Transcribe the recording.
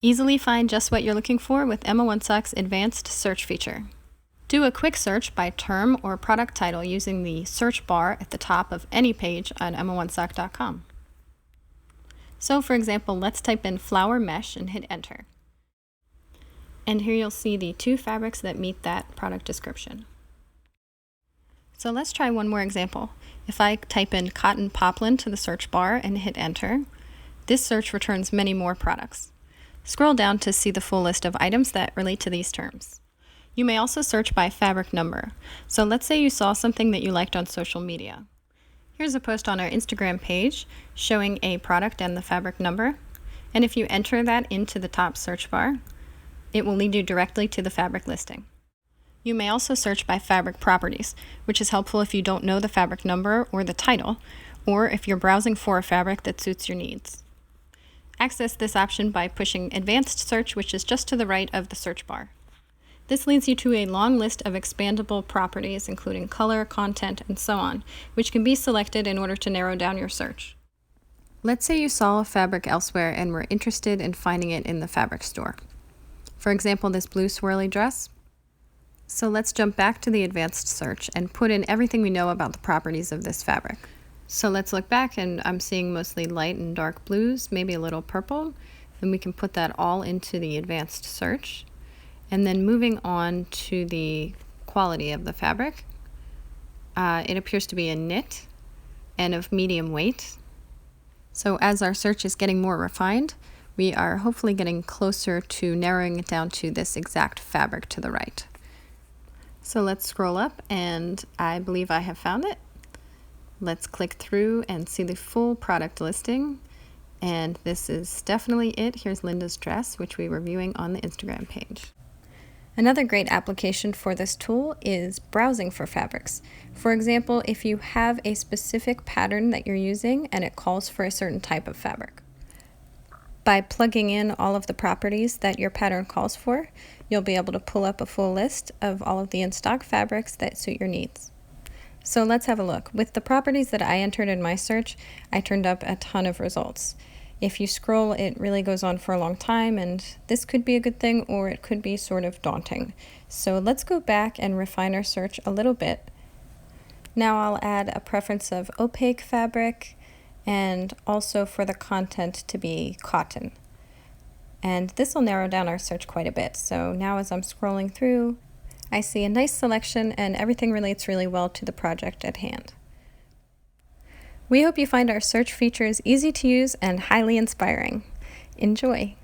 Easily find just what you're looking for with Emma Onesock's advanced search feature. Do a quick search by term or product title using the search bar at the top of any page on emmaonesock.com. So for example, let's type in flower mesh and hit enter. And here you'll see the 2 fabrics that meet that product description. So let's try one more example. If I type in cotton poplin to the search bar and hit enter, this search returns many more products. Scroll down to see the full list of items that relate to these terms. You may also search by fabric number. So let's say you saw something that you liked on social media. Here's a post on our Instagram page showing a product and the fabric number. And if you enter that into the top search bar, it will lead you directly to the fabric listing. You may also search by fabric properties, which is helpful if you don't know the fabric number or the title, or if you're browsing for a fabric that suits your needs. Access this option by pushing Advanced Search, which is just to the right of the search bar. This leads you to a long list of expandable properties, including color, content, and so on, which can be selected in order to narrow down your search. Let's say you saw a fabric elsewhere and were interested in finding it in the fabric store. For example, this blue swirly dress. So let's jump back to the Advanced Search and put in everything we know about the properties of this fabric. So let's look back, and I'm seeing mostly light and dark blues, maybe a little purple, and we can put that all into the Advanced Search. And then moving on to the quality of the fabric, it appears to be a knit and of medium weight. So as our search is getting more refined, we are hopefully getting closer to narrowing it down to this exact fabric to the right. So let's scroll up, and I believe I have found it. Let's click through and see the full product listing. And this is definitely it. Here's Linda's dress, which we were viewing on the Instagram page. Another great application for this tool is browsing for fabrics. For example, if you have a specific pattern that you're using and it calls for a certain type of fabric. By plugging in all of the properties that your pattern calls for, you'll be able to pull up a full list of all of the in-stock fabrics that suit your needs. So let's have a look. With the properties that I entered in my search, I turned up a ton of results. If you scroll, it really goes on for a long time, and this could be a good thing or it could be sort of daunting. So let's go back and refine our search a little bit. Now I'll add a preference of opaque fabric and also for the content to be cotton. And this will narrow down our search quite a bit. So now as I'm scrolling through, I see a nice selection and everything relates really well to the project at hand. We hope you find our search features easy to use and highly inspiring. Enjoy!